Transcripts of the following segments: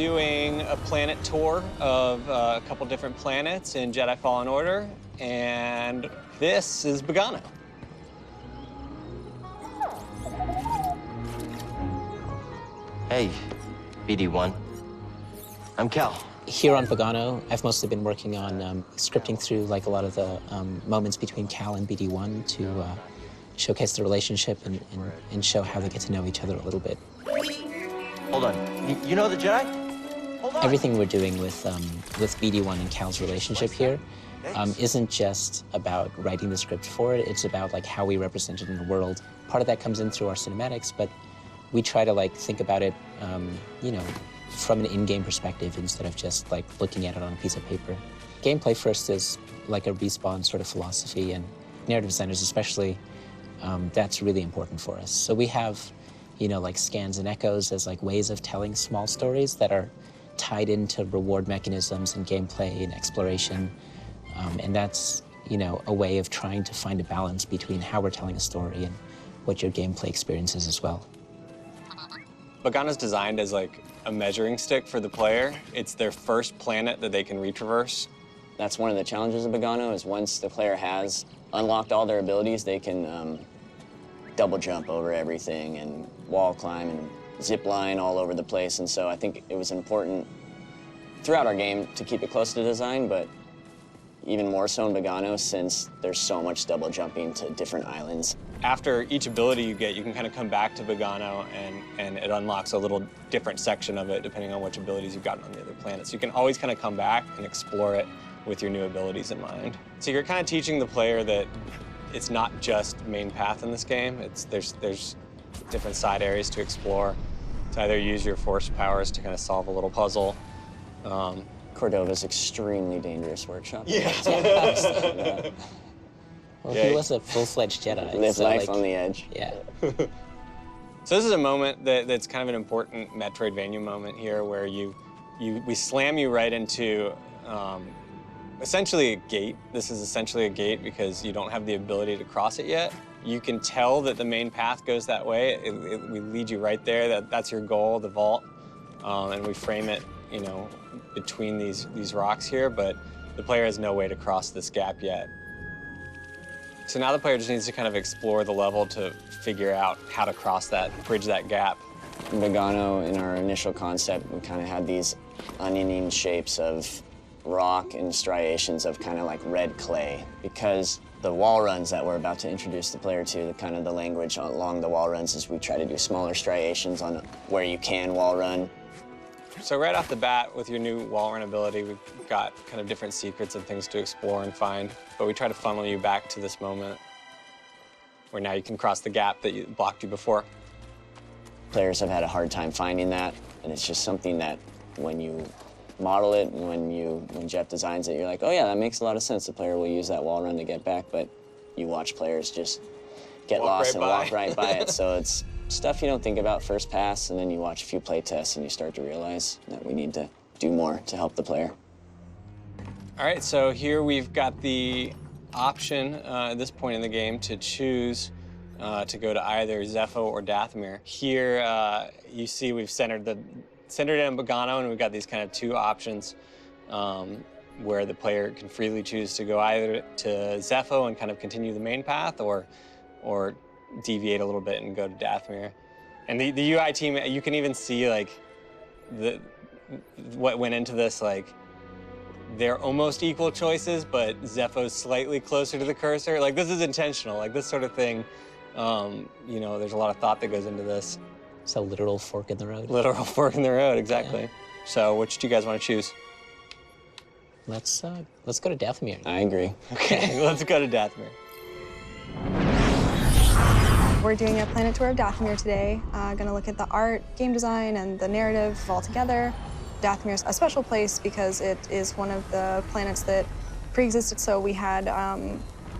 doing a planet tour of a couple different planets in Jedi Fallen Order, and this is Bogano. Hey, BD1. I'm Cal. Here on Bogano, I've mostly been working on scripting through like a lot of the moments between Cal and BD1 to showcase the relationship and show how they get to know each other a little bit. Hold on. You know the Jedi? Hold on. Everything we're doing with BD1 and Cal's relationship here isn't just about writing the script for it. It's about like how we represent it in the world. Part of that comes in through our cinematics, but we try to like think about it, you know, from an in-game perspective instead of just like looking at it on a piece of paper. Gameplay first is like a Respawn sort of philosophy, and narrative designers especially, that's really important for us. So we have, you know, like scans and echoes as like ways of telling small stories that are tied into reward mechanisms and gameplay and exploration. And that's, you know, a way of trying to find a balance between how we're telling a story and what your gameplay experience is as well. Bogano's designed as like a measuring stick for the player. It's their first planet that they can retraverse. That's one of the challenges of Bogano, is once the player has unlocked all their abilities, they can double jump over everything and wall climb and zip line all over the place. And so I think it was important throughout our game to keep it close to design, but even more so in Bogano since there's so much double jumping to different islands. After each ability you get, you can kind of come back to Bogano and it unlocks a little different section of it depending on which abilities you've gotten on the other planets. So you can always kind of come back and explore it with your new abilities in mind. So you're kind of teaching the player that it's not just main path in this game. There's different side areas to explore, to either use your force powers to kind of solve a little puzzle. Cordova's extremely dangerous workshop. Yeah. Well, he was a full-fledged Jedi. Live so, life like, on the edge. Yeah. So this is a moment that's kind of an important Metroidvania moment here, where we slam you right into essentially a gate. This is essentially a gate because you don't have the ability to cross it yet. You can tell that the main path goes that way. We lead you right there. That's your goal, the vault, and we frame it, you know, between these rocks here. But the player has no way to cross this gap yet. So now the player just needs to kind of explore the level to figure out how to cross that, bridge that gap. In Bogano, in our initial concept, we kind of had these onioning shapes of rock and striations of kind of like red clay, because the wall runs that we're about to introduce the player to, the language along the wall runs is we try to do smaller striations on where you can wall run. So right off the bat, with your new wall run ability, we've got kind of different secrets and things to explore and find, but we try to funnel you back to this moment where now you can cross the gap that blocked you before. Players have had a hard time finding that, and it's just something that when you model it and when Jeff designs it, you're like, oh yeah, that makes a lot of sense. The player will use that wall run to get back, but you watch players just get lost and walk right by it. So it's stuff you don't think about first pass, and then you watch a few play tests and you start to realize that we need to do more to help the player. All right, so here we've got the option at this point in the game to choose to go to either Zepho or Dathomir. Here you see we've centered it in Bogano, and we've got these kind of two options where the player can freely choose to go either to Zepho and kind of continue the main path, or deviate a little bit and go to Dathomir. And the UI team, you can even see like what went into this. Like, they're almost equal choices, but Zepho's slightly closer to the cursor. Like, this is intentional. Like, this sort of thing, you know, there's a lot of thought that goes into this. It's a literal fork in the road. Literal fork in the road, exactly. Yeah. So which do you guys want to choose? Let's go to Dathomir. I agree. Okay, let's go to Dathomir. We're doing a planet tour of Dathomir today. Gonna look at the art, game design, and the narrative all together. Dathomir's a special place because it is one of the planets that pre-existed, so we had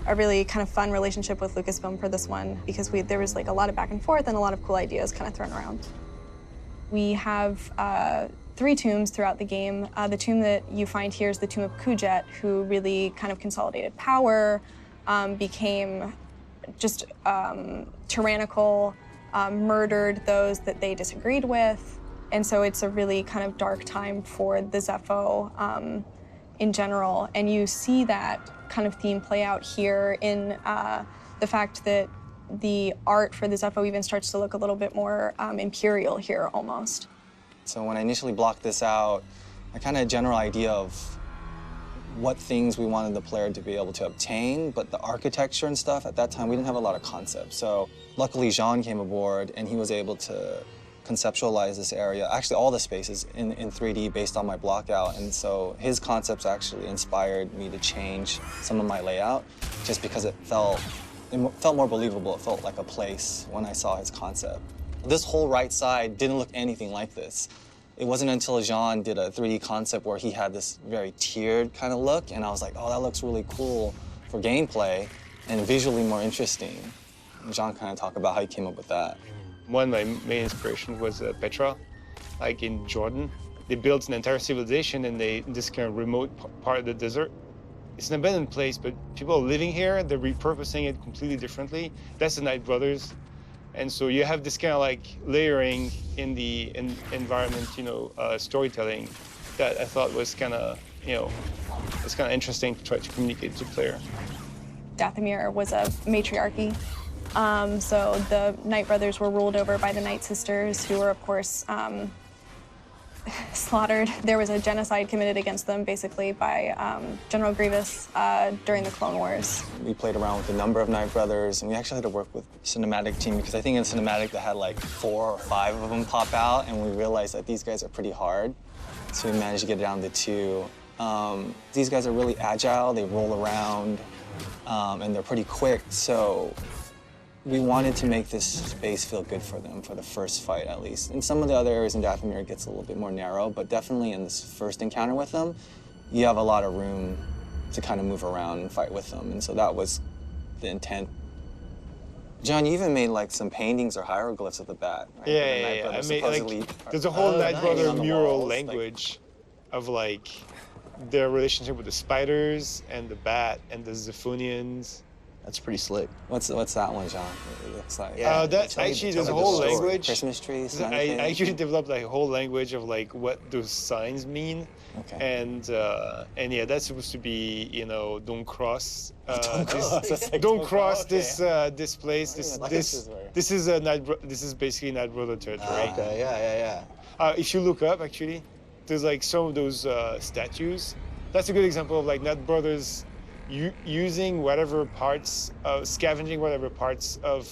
a really kind of fun relationship with Lucasfilm for this one, because there was like a lot of back and forth and a lot of cool ideas kind of thrown around. We have 3 tombs throughout the game. The tomb that you find here is the tomb of Kujet, who really kind of consolidated power, became just tyrannical, murdered those that they disagreed with. And so it's a really kind of dark time for the Zepho in general. And you see that kind of theme play out here in the fact that the art for the Zepho even starts to look a little bit more imperial here almost. So when I initially blocked this out, I kind of had a general idea of what things we wanted the player to be able to obtain, but the architecture and stuff, at that time, we didn't have a lot of concepts. So luckily, Jean came aboard, and he was able to conceptualize this area, actually all the spaces in 3D based on my block out. And so his concepts actually inspired me to change some of my layout, just because it felt more believable. It felt like a place when I saw his concept. This whole right side didn't look anything like this. It wasn't until Jean did a 3D concept where he had this very tiered kind of look, and I was like, oh, that looks really cool for gameplay and visually more interesting. And Jean kind of talked about how he came up with that. One of my main inspirations was Petra, like in Jordan. They built an entire civilization in this kind of remote part of the desert. It's an abandoned place, but people are living here. They're repurposing it completely differently. That's the Knight Brothers. And so you have this kind of like layering in the environment, storytelling that I thought was kind of, it's kind of interesting to try to communicate to the player. Dathomir was a matriarchy. So the Knight Brothers were ruled over by the Knight Sisters, who were, of course, slaughtered. There was a genocide committed against them, basically, by General Grievous during the Clone Wars. We played around with a number of Knight Brothers, and we actually had to work with cinematic team, because I think in cinematic they had like 4 or 5 of them pop out, and we realized that these guys are pretty hard. So we managed to get it down to 2. These guys are really agile, they roll around, and they're pretty quick, so we wanted to make this space feel good for them for the first fight, at least. In some of the other areas in Dathomir, it gets a little bit more narrow, but definitely in this first encounter with them, you have a lot of room to kind of move around and fight with them, and so that was the intent. John, you even made like some paintings or hieroglyphs of the bat, right? Yeah. I made like, there's a whole Knight Brother mural language of like their relationship with the spiders and the bat and the Zephonians. That's pretty slick. What's that one, John? It looks like. Yeah, that actually there's a whole language. Christmas trees. I actually developed like a whole language of like what those signs mean. Okay. And yeah, that's supposed to be don't cross. Don't cross okay. this place. This is basically Knight Brother territory. Okay. Yeah. If you look up, actually, there's like some of those statues. That's a good example of like Knight Brothers using whatever parts, scavenging whatever parts of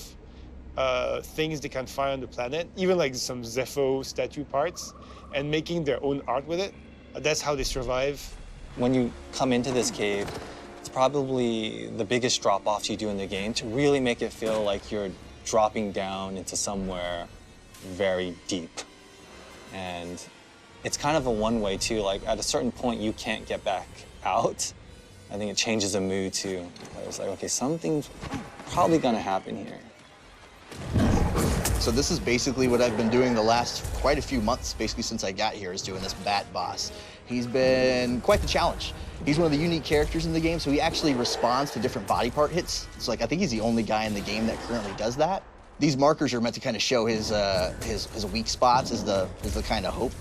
things they can find on the planet, even like some Zepho statue parts, and making their own art with it. That's how they survive. When you come into this cave, it's probably the biggest drop-offs you do in the game to really make it feel like you're dropping down into somewhere very deep. And it's kind of a one-way too, like at a certain point you can't get back out. I think it changes the mood too. It's like, okay, something's probably gonna happen here. So this is basically what I've been doing the last quite a few months, basically since I got here, is doing this Bat boss. He's been quite the challenge. He's one of the unique characters in the game, so he actually responds to different body part hits. So like, I think he's the only guy in the game that currently does that. These markers are meant to kind of show his weak spots as the kind of hope.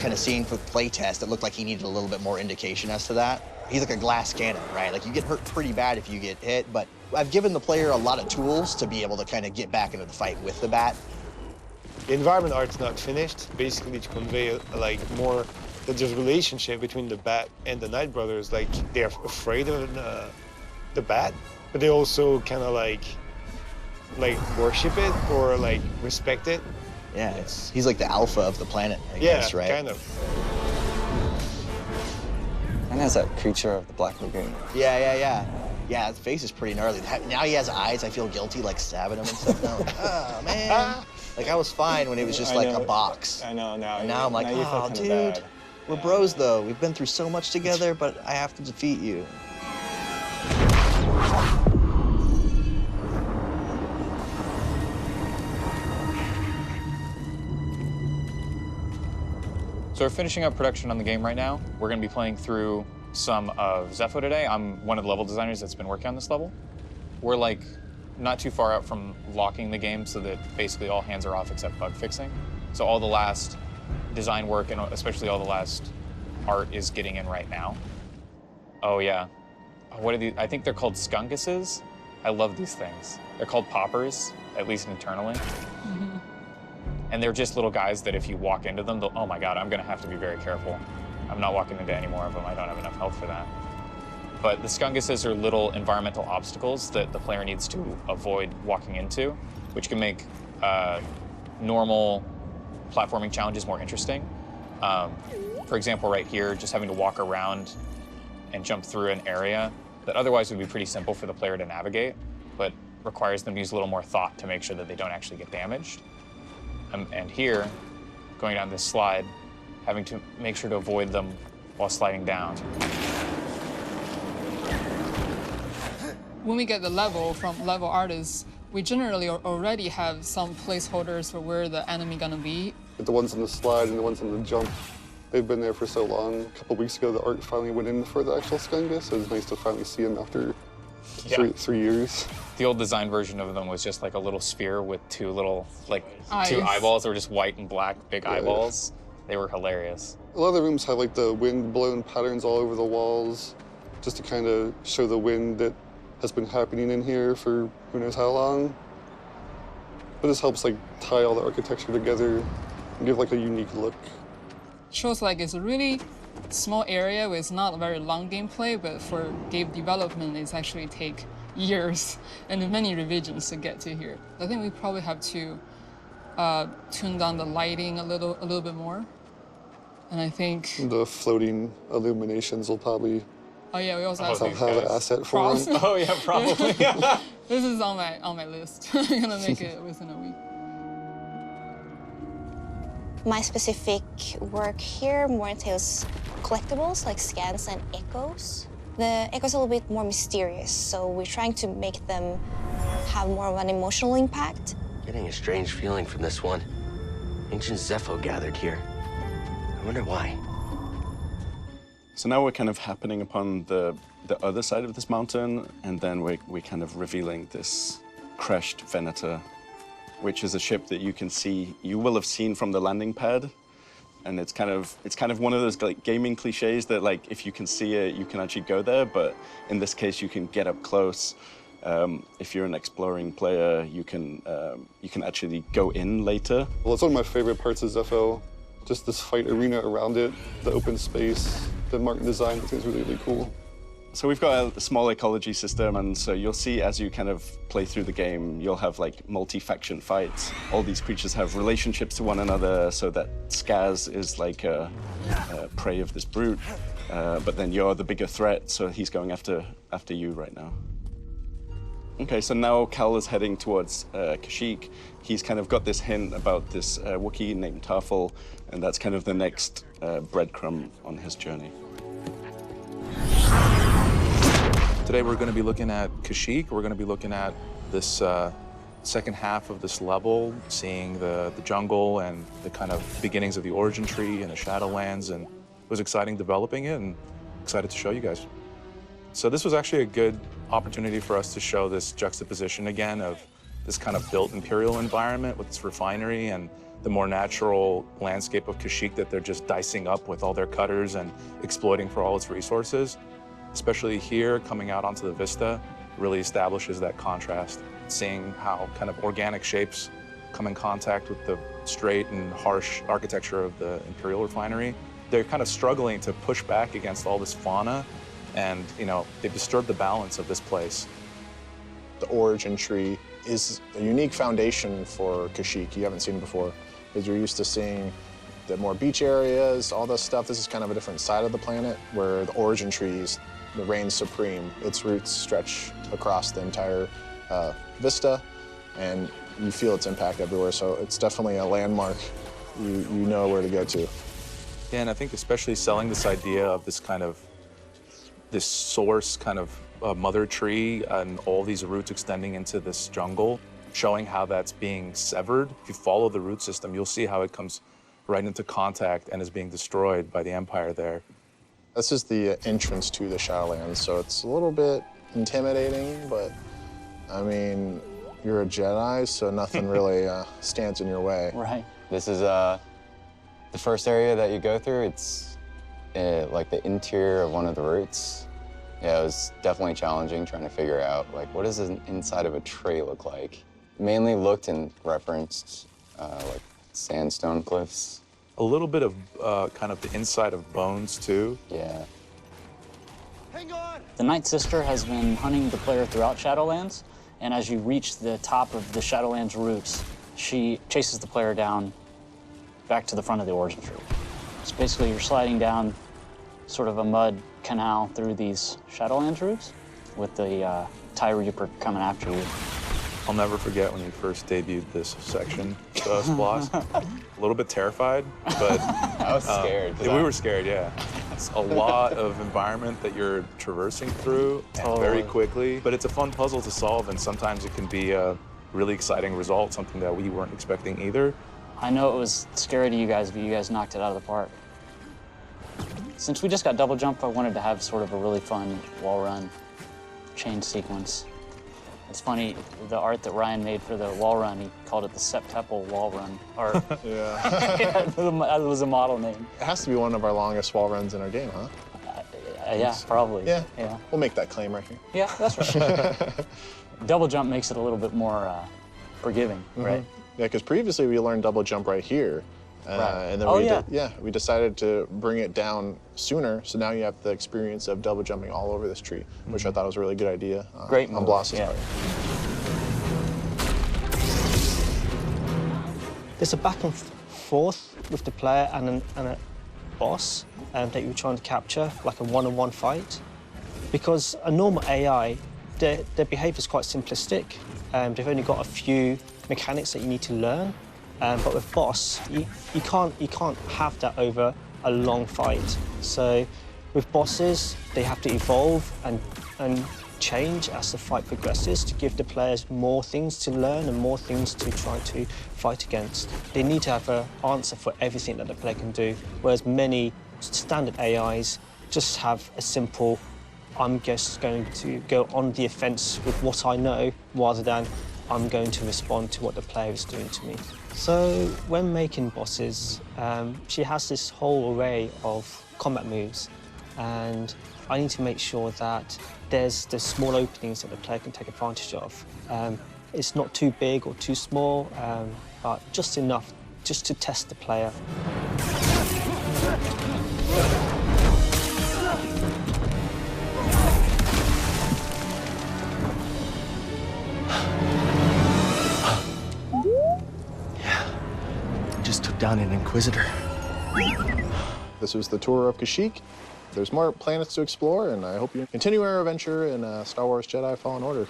Kind of seeing for playtest, it looked like he needed a little bit more indication as to that. He's like a glass cannon, right? Like you get hurt pretty bad if you get hit, but I've given the player a lot of tools to be able to kind of get back into the fight with the bat. The environment art's not finished, basically to convey like more that there's a relationship between the bat and the Knight Brothers. Like they're afraid of the bat, but they also kind of like worship it or like respect it. Yeah, he's like the alpha of the planet, I guess, right? Kind of. And has that creature of the Black Lagoon. Yeah, his face is pretty gnarly. Now he has eyes, I feel guilty, like stabbing him and stuff. Now, like, oh, man. Like, I was fine when it was just like a box. I know, now. And now I'm like, oh, dude, we're bros, though. We've been through so much together, but I have to defeat you. So we're finishing up production on the game right now. We're going to be playing through some of Zepho today. I'm one of the level designers that's been working on this level. We're like not too far out from locking the game so that basically all hands are off except bug fixing. So all the last design work and especially all the last art is getting in right now. Oh yeah. What are these? I think they're called skunkuses. I love these things. They're called poppers, at least internally. Mm-hmm. And they're just little guys that if you walk into them, oh my God, I'm gonna have to be very careful. I'm not walking into any more of them. I don't have enough health for that. But the skunkuses are little environmental obstacles that the player needs to avoid walking into, which can make normal platforming challenges more interesting. For example, right here, just having to walk around and jump through an area that otherwise would be pretty simple for the player to navigate, but requires them to use a little more thought to make sure that they don't actually get damaged. And here, going down this slide, having to make sure to avoid them while sliding down. When we get the level from level artists, we generally already have some placeholders for where the enemy gonna be. The ones on the slide and the ones on the jump, they've been there for so long. A couple weeks ago, the art finally went in for the actual skungus, so it's nice to finally see them after three years. The old design version of them was just like a little sphere with two little, eyes. Two eyeballs that were just white and black, big eyeballs. They were hilarious. A lot of the rooms have like the wind-blown patterns all over the walls, just to kind of show the wind that has been happening in here for who knows how long. But this helps like tie all the architecture together and give like a unique look. Shows like it's a really small area with not a very long gameplay, but for game development, it's actually take years and many revisions to get to here. I think we probably have to tune down the lighting a little bit more. And I think the floating illuminations will probably we also have an asset for props. them. Oh yeah, probably. This is on my list. I'm gonna make it within a week. My specific work here more entails collectibles like scans and echoes. The echoes are a little bit more mysterious, so we're trying to make them have more of an emotional impact. Getting a strange feeling from this one. Ancient Zepho gathered here. I wonder why. So now we're kind of happening upon the other side of this mountain, and then we're kind of revealing this crashed Venator, which is a ship that you will have seen from the landing pad. And it's kind of one of those like gaming cliches that like if you can see it, you can actually go there. But in this case, you can get up close. If you're an exploring player, you can actually go in later. Well, it's one of my favorite parts of Zepho. Just this fight arena around it, the open space, the Martin design, I think is really, really cool. So we've got a small ecology system, and so you'll see as you kind of play through the game, you'll have like multi-faction fights. All these creatures have relationships to one another, so that Skaz is like a prey of this brute, but then you're the bigger threat, so he's going after you right now. Okay, so now Cal is heading towards Kashyyyk. He's kind of got this hint about this Wookiee named Tarful, and that's kind of the next breadcrumb on his journey. Today we're going to be looking at Kashyyyk. We're going to be looking at this second half of this level, seeing the jungle and the kind of beginnings of the origin tree and the Shadowlands, and it was exciting developing it and excited to show you guys. So this was actually a good opportunity for us to show this juxtaposition again of this kind of built Imperial environment with its refinery and the more natural landscape of Kashyyyk that they're just dicing up with all their cutters and exploiting for all its resources. Especially here, coming out onto the vista, really establishes that contrast. Seeing how kind of organic shapes come in contact with the straight and harsh architecture of the Imperial refinery. They're kind of struggling to push back against all this fauna, and they've disturbed the balance of this place. The origin tree is a unique foundation for Kashyyyk you haven't seen before, because you're used to seeing the more beach areas, all this stuff. This is kind of a different side of the planet where the origin trees, the reign supreme. Its roots stretch across the entire vista, and you feel its impact everywhere. So it's definitely a landmark. You know where to go to. Yeah, and I think especially selling this idea of this source kind of mother tree and all these roots extending into this jungle, showing how that's being severed. If you follow the root system, you'll see how it comes right into contact and is being destroyed by the Empire there. This is the entrance to the Shadowlands, so it's a little bit intimidating, but I mean, you're a Jedi, so nothing really stands in your way. Right. This is the first area that you go through. It's like the interior of one of the routes. Yeah, it was definitely challenging trying to figure out, like, what does the inside of a tray look like? Mainly looked and referenced, like, sandstone cliffs. A little bit of kind of the inside of bones, too. Yeah. The Night Sister has been hunting the player throughout Shadowlands, and as you reach the top of the Shadowlands routes, she chases the player down back to the front of the origin tree. So basically, you're sliding down sort of a mud canal through these Shadowlands routes with the TIE Reaper coming after you. I'll never forget when you first debuted this section to us, Bloss. A little bit terrified, but... I was scared. We were scared, yeah. It's a lot of environment that you're traversing through very quickly, but it's a fun puzzle to solve, and sometimes it can be a really exciting result, something that we weren't expecting either. I know it was scary to you guys, but you guys knocked it out of the park. Since we just got double jump, I wanted to have sort of a really fun wall run chain sequence. It's funny, the art that Ryan made for the wall run, he called it the Septuple wall run art. Yeah. That was a model name. It has to be one of our longest wall runs in our game, huh? Yeah, probably. Yeah. Yeah. We'll make that claim right here. Yeah, that's right. Double jump makes it a little bit more forgiving, right? Yeah, because previously we learned double jump right here. Right. And then we decided to bring it down sooner, so now you have the experience of double jumping all over this tree, which I thought was a really good idea. Great on move. Bloss's Yeah. part. There's a back and forth with the player and a boss that you're trying to capture, like a one-on-one fight. Because a normal AI, their behavior is quite simplistic. They've only got a few mechanics that you need to learn. But with boss, you can't have that over a long fight. So with bosses, they have to evolve and change as the fight progresses to give the players more things to learn and more things to try to fight against. They need to have an answer for everything that the player can do, whereas many standard AIs just have a simple, I'm just going to go on the offense with what I know, rather than I'm going to respond to what the player is doing to me. So when making bosses, she has this whole array of combat moves, and I need to make sure that there's the small openings that the player can take advantage of. It's not too big or too small, but just enough just to test the player. Just took down an Inquisitor. This was the tour of Kashyyyk. There's more planets to explore, and I hope you continue our adventure in Star Wars Jedi Fallen Order.